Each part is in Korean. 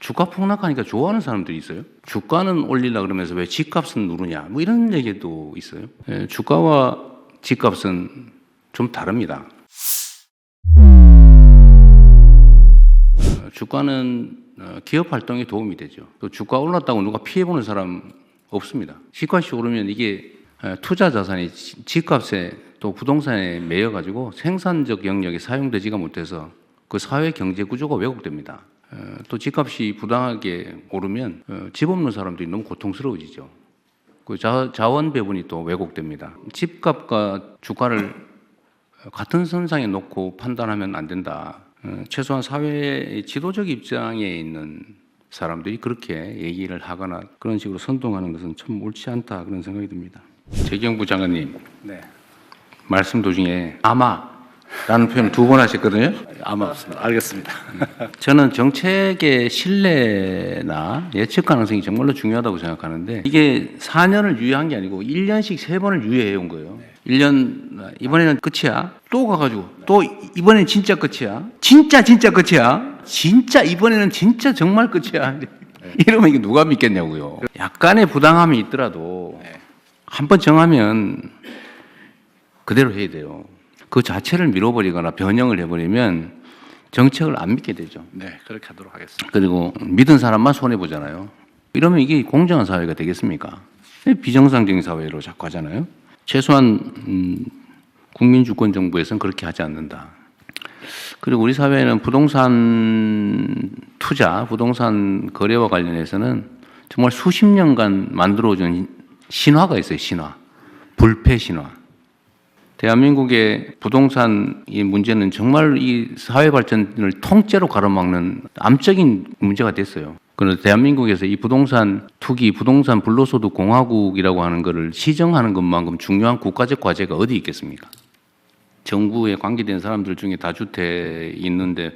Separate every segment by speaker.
Speaker 1: 주가 폭락하니까 좋아하는 사람들이 있어요. 주가는 올리려 그러면서 왜 집값은 누르냐, 뭐 이런 얘기도 있어요. 예, 주가와 집값은 좀 다릅니다. 주가는 기업 활동에 도움이 되죠. 또 주가 올랐다고 누가 피해보는 사람 없습니다. 집값이 오르면 이게 투자 자산이 집값에 또 부동산에 매여가지고 생산적 영역에 사용되지가 못해서 그 사회 경제 구조가 왜곡됩니다. 또 집값이 부당하게 오르면 집 없는 사람들이 너무 고통스러워지죠. 그 자원 배분이 또 왜곡됩니다. 집값과 주가를 같은 선상에 놓고 판단하면 안 된다. 최소한 사회의 지도적 입장에 있는 사람들이 그렇게 얘기를 하거나 그런 식으로 선동하는 것은 참 옳지 않다 그런 생각이 듭니다. 재경부 장관님,
Speaker 2: 네.
Speaker 1: 말씀 도중에 아마라는 표현 2번 하셨거든요.
Speaker 2: 아마 없습니다. 알겠습니다.
Speaker 1: 저는 정책의 신뢰나 예측 가능성이 정말로 중요하다고 생각하는데 이게 4년을 유예한 게 아니고 1년씩 3번을 유예해 온 거예요. 1년 이번에는 끝이야. 또 가가지고 또 이번엔 진짜 끝이야. 진짜 끝이야. 진짜 이번에는 진짜 정말 끝이야. 이러면 이게 누가 믿겠냐고요. 약간의 부당함이 있더라도 한번 정하면 그대로 해야 돼요. 그 자체를 밀어버리거나 변형을 해버리면 정책을 안 믿게 되죠.
Speaker 2: 네, 그렇게 하도록 하겠습니다.
Speaker 1: 그리고 믿은 사람만 손해보잖아요. 이러면 이게 공정한 사회가 되겠습니까? 비정상적인 사회로 자꾸 하잖아요. 최소한 국민주권 정부에서는 그렇게 하지 않는다. 그리고 우리 사회는 부동산 투자, 부동산 거래와 관련해서는 정말 수십 년간 만들어준 신화가 있어요. 신화. 불패 신화. 대한민국의 부동산 이 문제는 정말 이 사회 발전을 통째로 가로막는 암적인 문제가 됐어요. 그런데 대한민국에서 이 부동산 투기, 부동산 불로소득 공화국이라고 하는 것을 시정하는 것만큼 중요한 국가적 과제가 어디 있겠습니까? 정부에 관계된 사람들 중에 다주택 있는데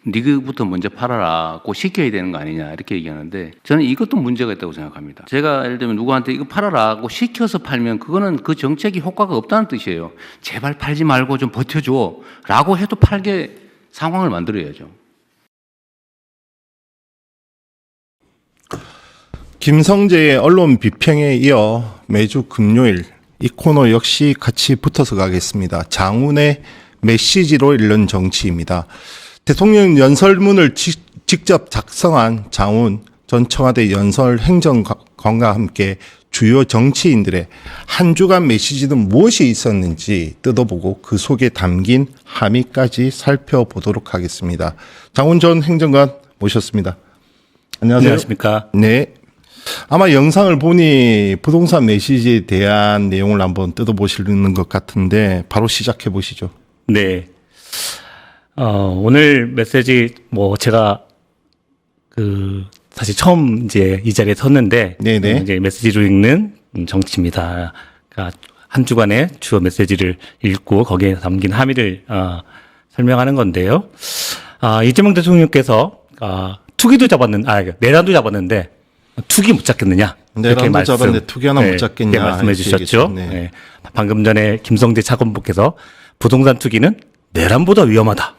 Speaker 1: 니그부터 먼저 팔아라고 시켜야 되는 거 아니냐 이렇게 얘기하는데 저는 이것도 문제가 있다고 생각합니다. 제가 예를 들면 누구한테 이거 팔아라고 시켜서 팔면 그거는 그 정책이 효과가 없다는 뜻이에요. 제발 팔지 말고 좀 버텨줘 라고 해도 팔게 상황을 만들어야죠.
Speaker 3: 김성재의 언론 비평에 이어 매주 금요일 이 코너 역시 같이 붙어서 가겠습니다. 장훈의 메시지로 읽는 정치입니다. 대통령 연설문을 직접 작성한 장훈 전 청와대 연설행정관과 함께 주요 정치인들의 한 주간 메시지는 무엇이 있었는지 뜯어보고 그 속에 담긴 함의까지 살펴보도록 하겠습니다. 장훈 전 행정관 모셨습니다. 안녕하세요.
Speaker 2: 안녕하십니까?
Speaker 3: 네. 아마 영상을 보니 부동산 메시지에 대한 내용을 한번 뜯어보시는 것 같은데 바로 시작해 보시죠.
Speaker 2: 네. 오늘 메시지 제가 사실 처음 이제 이 자리에 섰는데
Speaker 3: 네네.
Speaker 2: 이제 메시지로 읽는 정치입니다. 그러니까 한 주간의 주요 메시지를 읽고 거기에 담긴 함의를 설명하는 건데요. 이재명 대통령께서 투기도 내란도 잡았는데 투기 못 잡겠느냐?
Speaker 3: 내란도 잡았는데 투기 하나 못 잡겠냐?
Speaker 2: 이렇게 말씀해 주셨죠.
Speaker 3: 네.
Speaker 2: 네. 방금 전에 김성재 차관보께서 부동산 투기는 내란보다 위험하다.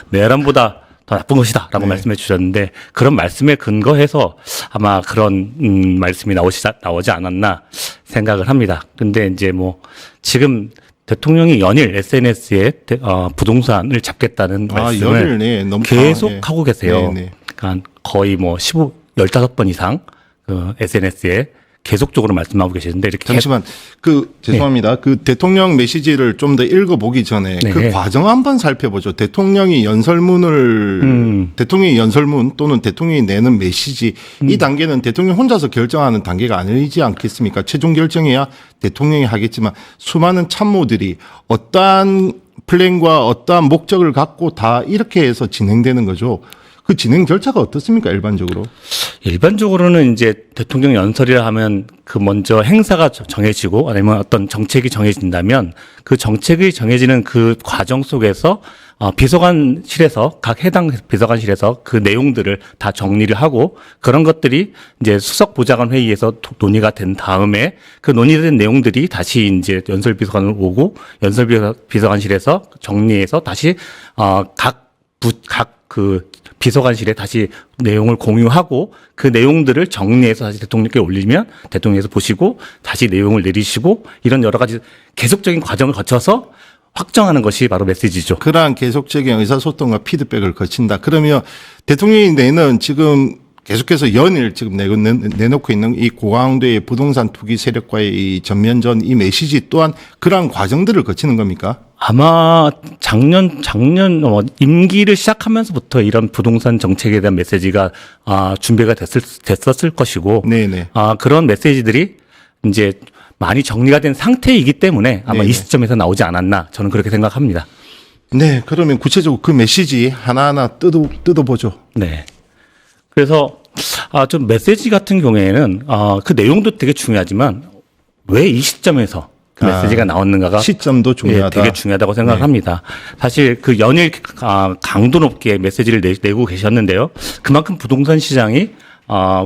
Speaker 2: 내란보다 더 나쁜 것이다라고
Speaker 3: 네.
Speaker 2: 말씀해 주셨는데 그런 말씀에 근거해서 아마 그런 말씀이 나오지 않았나 생각을 합니다. 근데 이제 지금 대통령이 연일 SNS에 부동산을 잡겠다는 말씀을 계속 하고 계세요.
Speaker 3: 네.
Speaker 2: 그러니까 거의 15번 이상 SNS에 계속적으로 말씀하고 계시는데 이렇게
Speaker 3: 잠시만 죄송합니다. 그 대통령 메시지를 좀 더 읽어보기 전에
Speaker 2: 네.
Speaker 3: 그 과정 한번 살펴보죠. 대통령이 연설문 또는 대통령이 내는 메시지 이 단계는 대통령 혼자서 결정하는 단계가 아니지 않겠습니까? 최종 결정해야 대통령이 하겠지만 수많은 참모들이 어떠한 플랜과 어떠한 목적을 갖고 다 이렇게 해서 진행되는 거죠. 그 진행 절차가 어떻습니까, 일반적으로?
Speaker 2: 일반적으로는 이제 대통령 연설이라 하면 먼저 행사가 정해지고 아니면 어떤 정책이 정해진다면 그 정책이 정해지는 그 과정 속에서 비서관실에서 각 해당 비서관실에서 그 내용들을 다 정리를 하고 그런 것들이 이제 수석 보좌관 회의에서 논의가 된 다음에 그 논의된 내용들이 다시 이제 연설 비서관으로 오고 연설 비서관실에서 정리해서 다시 각 비서관실에 다시 내용을 공유하고 그 내용들을 정리해서 다시 대통령께 올리면 대통령께서 보시고 다시 내용을 내리시고 이런 여러 가지 계속적인 과정을 거쳐서 확정하는 것이 바로 메시지죠.
Speaker 3: 그러한 계속적인 의사소통과 피드백을 거친다. 그러면 대통령이 내는 지금 계속해서 연일 지금 내놓고 있는 이 고강도의 부동산 투기 세력과의 이 전면전 이 메시지 또한 그러한 과정들을 거치는 겁니까?
Speaker 2: 아마 작년 임기를 시작하면서부터 이런 부동산 정책에 대한 메시지가 준비가 됐었을 것이고,
Speaker 3: 네네.
Speaker 2: 그런 메시지들이 이제 많이 정리가 된 상태이기 때문에 아마
Speaker 3: 네네.
Speaker 2: 이 시점에서 나오지 않았나 저는 그렇게 생각합니다.
Speaker 3: 네, 그러면 구체적으로 그 메시지 하나하나 뜯어보죠.
Speaker 2: 네. 그래서 좀 메시지 같은 경우에는 그 내용도 되게 중요하지만 왜 이 시점에서 그 메시지가 나왔는가가
Speaker 3: 시점도 중요하다.
Speaker 2: 되게 중요하다고 생각합니다. 사실 그 연일 강도 높게 메시지를 내고 계셨는데요. 그만큼 부동산 시장이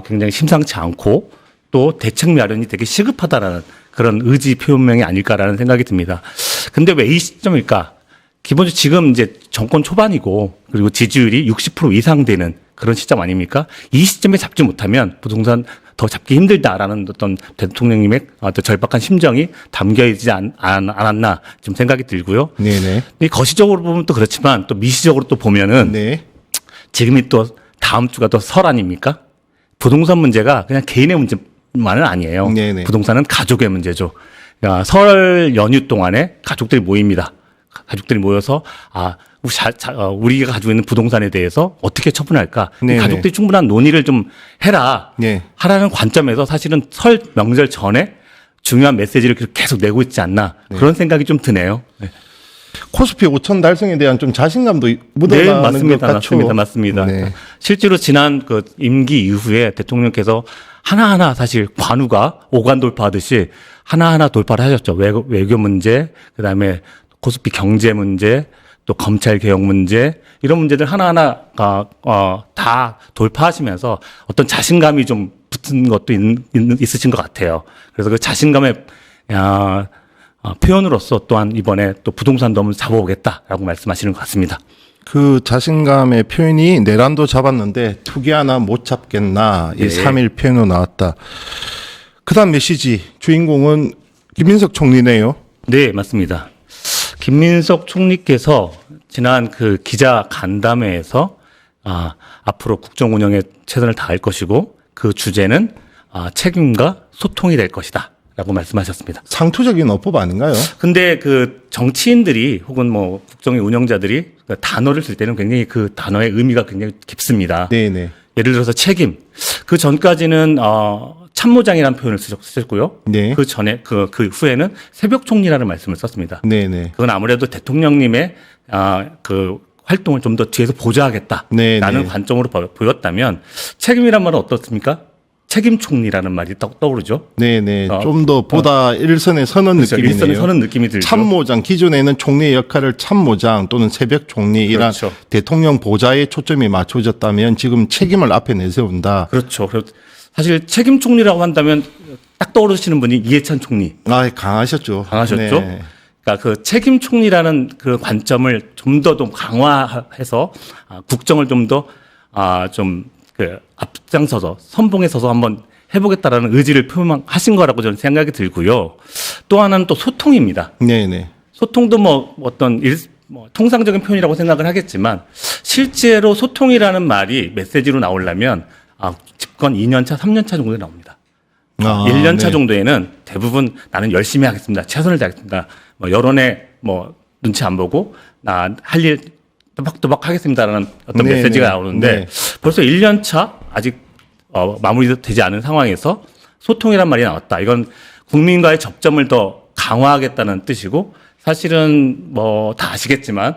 Speaker 2: 굉장히 심상치 않고 또 대책 마련이 되게 시급하다라는 그런 의지 표명이 아닐까라는 생각이 듭니다. 근데 왜 이 시점일까? 기본적으로 지금 이제 정권 초반이고 그리고 지지율이 60% 이상 되는 그런 시점 아닙니까? 이 시점에 잡지 못하면 부동산 더 잡기 힘들다라는 어떤 대통령님의 어떤 절박한 심정이 담겨 있지 않았나 좀 생각이 들고요.
Speaker 3: 네네.
Speaker 2: 이 거시적으로 보면 또 그렇지만 또 미시적으로 또 보면은
Speaker 3: 네.
Speaker 2: 지금이 또 다음 주가 또 설 아닙니까? 부동산 문제가 그냥 개인의 문제만은 아니에요.
Speaker 3: 네네.
Speaker 2: 부동산은 가족의 문제죠. 그러니까 설 연휴 동안에 가족들이 모입니다. 가족들이 모여서 우리가 가지고 있는 부동산에 대해서 어떻게 처분할까?
Speaker 3: 네네.
Speaker 2: 가족들이 충분한 논의를 좀 해라.
Speaker 3: 네.
Speaker 2: 하라는 관점에서 사실은 설 명절 전에 중요한 메시지를 계속 내고 있지 않나 그런 생각이 좀 드네요. 네.
Speaker 3: 코스피 5천 달성에 대한 좀 자신감도 묻어나는
Speaker 2: 맞습니다.
Speaker 3: 것 같죠.
Speaker 2: 맞습니다.
Speaker 3: 네.
Speaker 2: 실제로 지난 그 임기 이후에 대통령께서 하나하나 사실 관우가 오간 돌파하듯이 하나하나 돌파를 하셨죠. 외교 문제, 그다음에 코스피 경제 문제, 또 검찰 개혁 문제 이런 문제들 하나하나가 다 돌파하시면서 어떤 자신감이 좀 붙은 것도 있으신 것 같아요. 그래서 그 자신감의 표현으로서 또한 이번에 또 부동산도 한번 잡아보겠다라고 말씀하시는 것 같습니다.
Speaker 3: 그 자신감의 표현이 내란도 잡았는데 투기 하나 못 잡겠나 이
Speaker 2: 네.
Speaker 3: 3일 표현으로 나왔다. 그다음 메시지 주인공은 김민석 총리네요.
Speaker 2: 네, 맞습니다. 김민석 총리께서 지난 그 기자 간담회에서 앞으로 국정 운영에 최선을 다할 것이고 그 주제는 책임과 소통이 될 것이다라고 말씀하셨습니다.
Speaker 3: 상투적인 어법 아닌가요?
Speaker 2: 근데 그 정치인들이 혹은 뭐 국정의 운영자들이 그 단어를 쓸 때는 굉장히 그 단어의 의미가 굉장히 깊습니다.
Speaker 3: 네네.
Speaker 2: 예를 들어서 책임. 그 전까지는 참모장이라는 표현을 쓰셨고요.
Speaker 3: 네.
Speaker 2: 그 전에 그 후에는 새벽 총리라는 말씀을 썼습니다.
Speaker 3: 네네.
Speaker 2: 그건 아무래도 대통령님의 그 활동을 좀 더 뒤에서 보좌하겠다라는
Speaker 3: 네, 네.
Speaker 2: 관점으로 보였다면 책임이란 말은 어떻습니까? 책임 총리라는 말이 떠오르죠.
Speaker 3: 네네. 좀 더 보다 일선에 서는
Speaker 2: 그렇죠.
Speaker 3: 느낌이네요.
Speaker 2: 일선에 서는 느낌이 들죠.
Speaker 3: 참모장 기존에는 총리의 역할을 참모장 또는 새벽 총리 이런
Speaker 2: 그렇죠.
Speaker 3: 대통령 보좌에 초점이 맞춰졌다면 지금 책임을 앞에 내세운다.
Speaker 2: 그렇죠. 사실 책임 총리라고 한다면 딱 떠오르시는 분이 이해찬 총리.
Speaker 3: 강하셨죠.
Speaker 2: 강하셨죠.
Speaker 3: 네.
Speaker 2: 그러니까 그 책임 총리라는 그 관점을 좀 더 강화해서 국정을 좀 더 좀 그 앞장서서 선봉에 서서 한번 해보겠다라는 의지를 표명하신 거라고 저는 생각이 들고요. 또 하나는 또 소통입니다.
Speaker 3: 네네.
Speaker 2: 소통도 뭐 어떤 통상적인 표현이라고 생각을 하겠지만 실제로 소통이라는 말이 메시지로 나오려면 집권 2년차, 3년차 정도 나옵니다. 1년차
Speaker 3: 네.
Speaker 2: 정도에는 대부분 나는 열심히 하겠습니다. 최선을 다하겠습니다. 여론에 눈치 안 보고 나 할 일 또박또박 하겠습니다라는 어떤
Speaker 3: 네,
Speaker 2: 메시지가
Speaker 3: 네.
Speaker 2: 나오는데
Speaker 3: 네.
Speaker 2: 벌써 1년차 아직 마무리되지 않은 상황에서 소통이란 말이 나왔다. 이건 국민과의 접점을 더 강화하겠다는 뜻이고 사실은 뭐 다 아시겠지만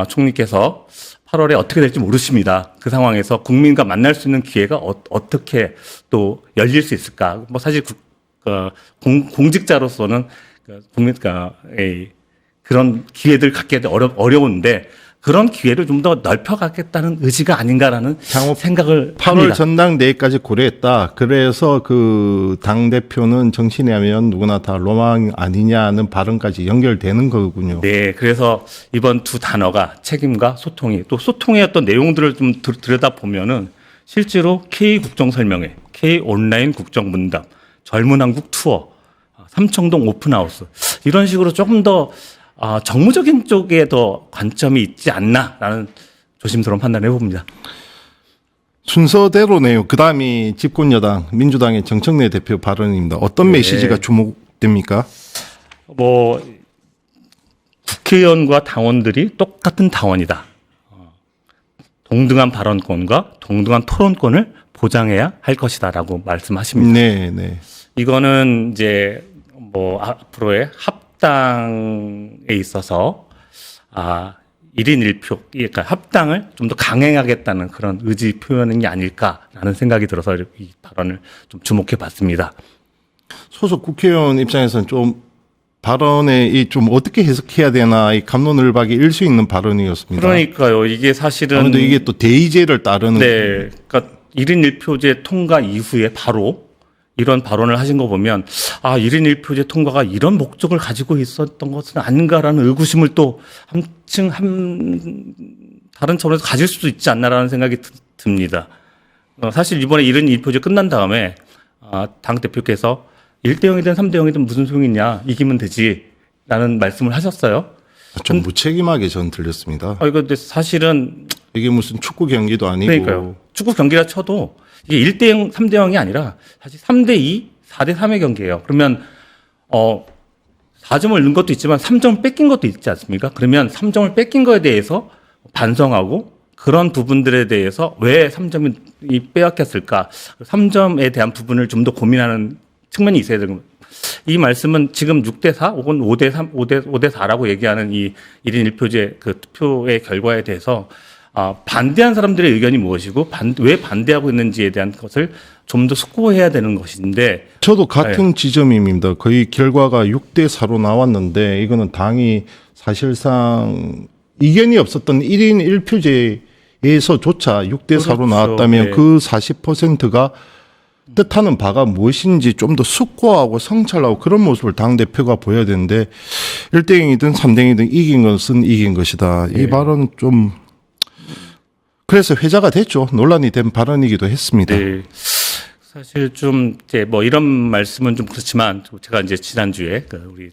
Speaker 2: 총리께서 8월에 어떻게 될지 모르십니다. 그 상황에서 국민과 만날 수 있는 기회가 어떻게 또 열릴 수 있을까? 뭐 사실 공직자로서는 국민과 그런 기회들 갖기 어려운데 그런 기회를 좀 더 넓혀가겠다는 의지가 아닌가라는
Speaker 3: 향후
Speaker 2: 생각을
Speaker 3: 8월
Speaker 2: 합니다.
Speaker 3: 전당대회까지 고려했다. 그래서 그 당대표는 정치인이 하면 누구나 다 로망 아니냐는 발언까지 연결되는 거군요.
Speaker 2: 네, 그래서 이번 두 단어가 책임과 소통이 또 소통의 어떤 내용들을 좀 들여다 보면은 실제로 K 국정설명회, K 온라인 국정문답, 젊은 한국 투어, 삼청동 오픈하우스 이런 식으로 조금 더 정무적인 쪽에 더 관점이 있지 않나라는 조심스러운 판단을 해봅니다.
Speaker 3: 순서대로네요. 그다음이 집권여당 민주당의 정청래 대표 발언입니다. 어떤
Speaker 2: 네.
Speaker 3: 메시지가 주목됩니까?
Speaker 2: 뭐 국회의원과 당원들이 똑같은 당원이다. 동등한 발언권과 동등한 토론권을 보장해야 할 것이다라고 말씀하십니다.
Speaker 3: 네, 네.
Speaker 2: 이거는 이제 뭐 앞으로의 합당에 있어서 1인 1표, 그러니까 합당을 좀 더 강행하겠다는 그런 의지 표현이 아닐까라는 생각이 들어서 이 발언을 좀 주목해 봤습니다.
Speaker 3: 소속 국회의원 입장에서는 좀 발언에 이 좀 어떻게 해석해야 되나 이 갑론을박이 일 수 있는 발언이었습니다.
Speaker 2: 그러니까요. 이게 사실은
Speaker 3: 아무래도 이게 또 대의제를 따르는
Speaker 2: 네, 그러니까 1인 1표제 통과 이후에 바로 이런 발언을 하신 거 보면 1인 1표제 통과가 이런 목적을 가지고 있었던 것은 아닌가라는 의구심을 또 한층 다른 차원에서 가질 수도 있지 않나라는 생각이 듭니다. 사실 이번에 1인 1표제 끝난 다음에 당 대표께서 1대 0이든 3대 0이든 무슨 소용이냐 이기면 되지라는 말씀을 하셨어요.
Speaker 3: 좀 무책임하게 전 들렸습니다.
Speaker 2: 이거 근데 사실은
Speaker 3: 이게 무슨 축구 경기도 아니고
Speaker 2: 그러니까요. 축구 경기라 쳐도 이게 1대 0, 3대 0이 아니라 사실 3대 2, 4대 3의 경기예요. 그러면 4점을 넣은 것도 있지만 3점을 뺏긴 것도 있지 않습니까? 그러면 3점을 뺏긴 거에 대해서 반성하고 그런 부분들에 대해서 왜 3점이 빼앗겼을까? 3점에 대한 부분을 좀 더 고민하는 측면이 있어야 되는 겁니다. 이 말씀은 지금 6대 4 혹은 5대 3, 5대 4라고 얘기하는 이 1인 1표제 그 투표의 결과에 대해서 반대한 사람들의 의견이 무엇이고 왜 반대하고 있는지에 대한 것을 좀 더 숙고해야 되는 것인데
Speaker 3: 저도 같은 지점입니다. 거의 결과가 6대 4로 나왔는데 이거는 당이 사실상 이견이 없었던 1인 1표제에서조차 6대 4로
Speaker 2: 그렇죠.
Speaker 3: 나왔다면
Speaker 2: 네.
Speaker 3: 그 40%가 뜻하는 바가 무엇인지 좀 더 숙고하고 성찰하고 그런 모습을 당대표가 보여야 되는데 1대0이든 3대0이든 이긴 것은 이긴 것이다. 이 발언은 좀 그래서 회자가 됐죠. 논란이 된 발언이기도 했습니다.
Speaker 2: 네. 사실 좀 이제 뭐 이런 말씀은 좀 그렇지만 제가 이제 지난주에 우리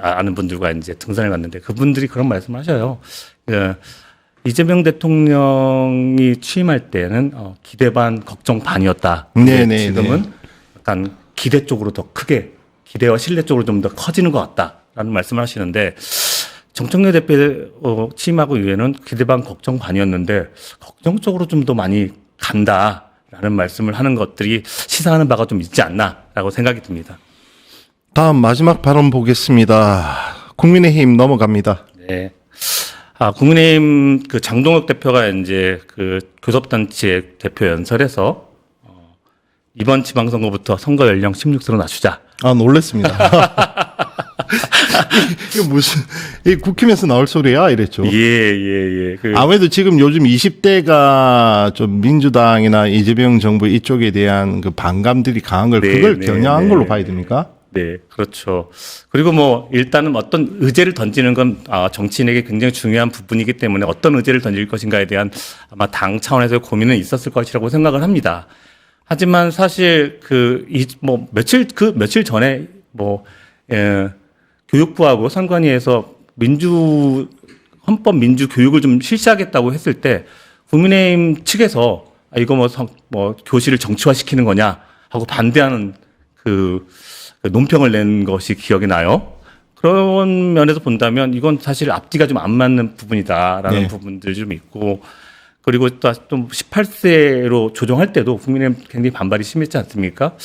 Speaker 2: 아는 분들과 이제 등산을 갔는데 그분들이 그런 말씀을 하셔요. 이재명 대통령이 취임할 때는 기대 반 걱정 반이었다.
Speaker 3: 네네,
Speaker 2: 지금은 약간 기대 쪽으로 더 크게 기대와 신뢰 쪽으로 좀 더 커지는 것 같다라는 말씀을 하시는데 정청래 대표 취임하고 이후에는 기대 반 걱정 반이었는데 걱정 쪽으로 좀 더 많이 간다라는 말씀을 하는 것들이 시사하는 바가 좀 있지 않나라고 생각이 듭니다.
Speaker 3: 다음 마지막 발언 보겠습니다. 국민의힘 넘어갑니다.
Speaker 2: 네. 국민의힘 그 장동혁 대표가 이제 그 교섭단체 대표 연설에서 이번 지방선거부터 선거 연령 16세로 낮추자.
Speaker 3: 놀랬습니다. 이게 무슨, 이 국힘에서 나올 소리야? 이랬죠.
Speaker 2: 예.
Speaker 3: 아무래도 지금 요즘 20대가 좀 민주당이나 이재명 정부 이쪽에 대한 그 반감들이 강한 걸 그걸 겨냥한 걸로 봐야 됩니까?
Speaker 2: 네, 그렇죠. 그리고 뭐 일단은 어떤 의제를 던지는 건 정치인에게 굉장히 중요한 부분이기 때문에 어떤 의제를 던질 것인가에 대한 아마 당 차원에서의 고민은 있었을 것이라고 생각을 합니다. 하지만 사실 며칠 전에 교육부하고 선관위에서 헌법 민주 교육을 좀 실시하겠다고 했을 때 국민의힘 측에서 이거 뭐 교실을 정치화시키는 거냐 하고 반대하는 그 논평을 낸 것이 기억이 나요. 그런 면에서 본다면 이건 사실 앞뒤가 좀 안 맞는 부분이다라는
Speaker 3: 네.
Speaker 2: 부분들 좀 있고 그리고 또 18세로 조정할 때도 국민의힘 굉장히 반발이 심했지 않습니까?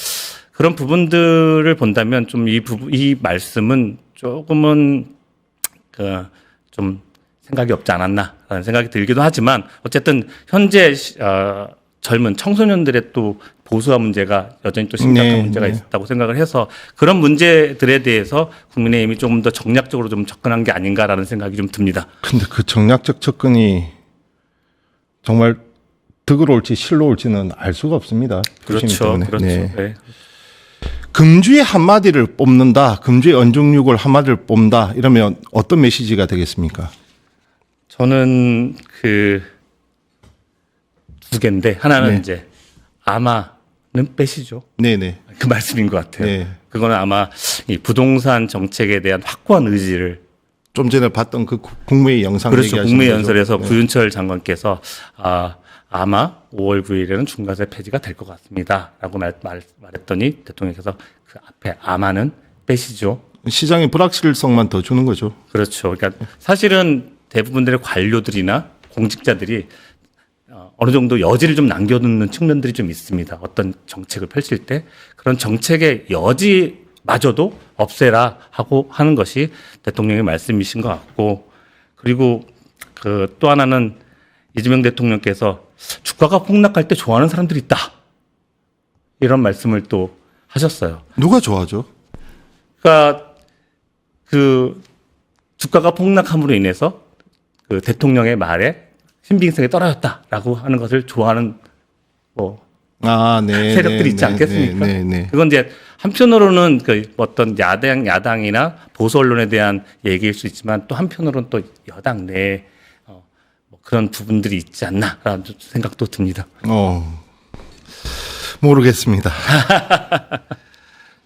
Speaker 2: 그런 부분들을 본다면 좀 이 말씀은 조금은 좀 생각이 없지 않았나라는 생각이 들기도 하지만 어쨌든 현재 젊은 청소년들의 또 보수화 문제가 여전히 또 심각한
Speaker 3: 네,
Speaker 2: 문제가
Speaker 3: 네.
Speaker 2: 있다고 생각을 해서 그런 문제들에 대해서 국민의힘이 조금 더 정략적으로 좀 접근한 게 아닌가라는 생각이 좀 듭니다.
Speaker 3: 근데 그 정략적 접근이 정말 득으로 올지 실로 올지는 알 수가 없습니다. 표심이
Speaker 2: 그렇죠.
Speaker 3: 때문에.
Speaker 2: 그렇죠.
Speaker 3: 네.
Speaker 2: 네.
Speaker 3: 금주의 한마디를 뽑는다. 금주의 언중육을 한마디를 뽑는다. 이러면 어떤 메시지가 되겠습니까?
Speaker 2: 저는 그 두 개인데 하나는
Speaker 3: 네.
Speaker 2: 이제 아마는 빼시죠.
Speaker 3: 네네.
Speaker 2: 그 말씀인 것 같아요.
Speaker 3: 네.
Speaker 2: 그거는 아마 이 부동산 정책에 대한 확고한 의지를
Speaker 3: 좀 전에 봤던 그 국무회의 영상
Speaker 2: 그렇죠.
Speaker 3: 얘기하시는
Speaker 2: 국무회의
Speaker 3: 거죠?
Speaker 2: 연설에서
Speaker 3: 네.
Speaker 2: 부윤철 장관께서 아마 5월 9일에는 중과세 폐지가 될 것 같습니다라고 말했더니 대통령께서 그 앞에 아마는 빼시죠.
Speaker 3: 시장의 불확실성만 더 주는 거죠.
Speaker 2: 그렇죠. 그러니까 사실은 대부분들의 관료들이나 공직자들이 어느 정도 여지를 좀 남겨두는 측면들이 좀 있습니다. 어떤 정책을 펼칠 때 그런 정책의 여지마저도 없애라 하고 하는 것이 대통령의 말씀이신 것 같고, 그리고 그 또 하나는 이재명 대통령께서 주가가 폭락할 때 좋아하는 사람들이 있다, 이런 말씀을 또 하셨어요.
Speaker 3: 누가 좋아하죠?
Speaker 2: 그러니까 그 주가가 폭락함으로 인해서 그 대통령의 말에 신빙성이 떨어졌다라고 하는 것을 좋아하는 뭐
Speaker 3: 네.
Speaker 2: 세력들이 있지 않겠습니까?
Speaker 3: 네.
Speaker 2: 그건 이제 한편으로는 그 어떤 야당이나 보수 언론에 대한 얘기일 수 있지만 또 한편으로는 또 여당 내에 뭐 그런 부분들이 있지 않나라는 생각도 듭니다.
Speaker 3: 모르겠습니다.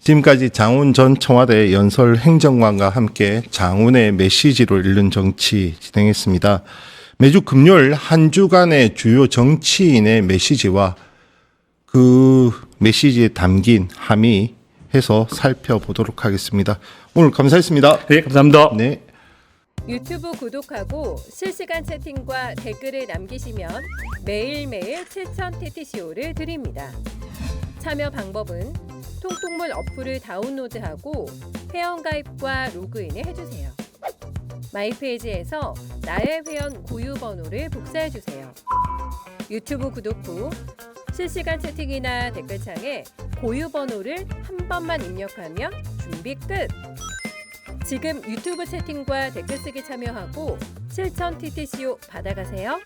Speaker 3: 지금까지 장훈 전 청와대 연설 행정관과 함께 장훈의 메시지로 읽는 정치 진행했습니다. 매주 금요일 한 주간의 주요 정치인의 메시지와 그 메시지에 담긴 함의 해서 살펴보도록 하겠습니다. 오늘 감사했습니다.
Speaker 2: 네, 감사합니다.
Speaker 3: 네.
Speaker 4: 유튜브 구독하고 실시간 채팅과 댓글을 남기시면 매일매일 7,000 TTCO를 드립니다. 참여 방법은 통통물 어플을 다운로드하고 회원가입과 로그인을 해주세요. 마이페이지에서 나의 회원 고유 번호를 복사해주세요. 유튜브 구독 후 실시간 채팅이나 댓글창에 고유 번호를 한 번만 입력하면 준비 끝! 지금 유튜브 채팅과 댓글 쓰기 참여하고 7,000 TTCO 받아가세요.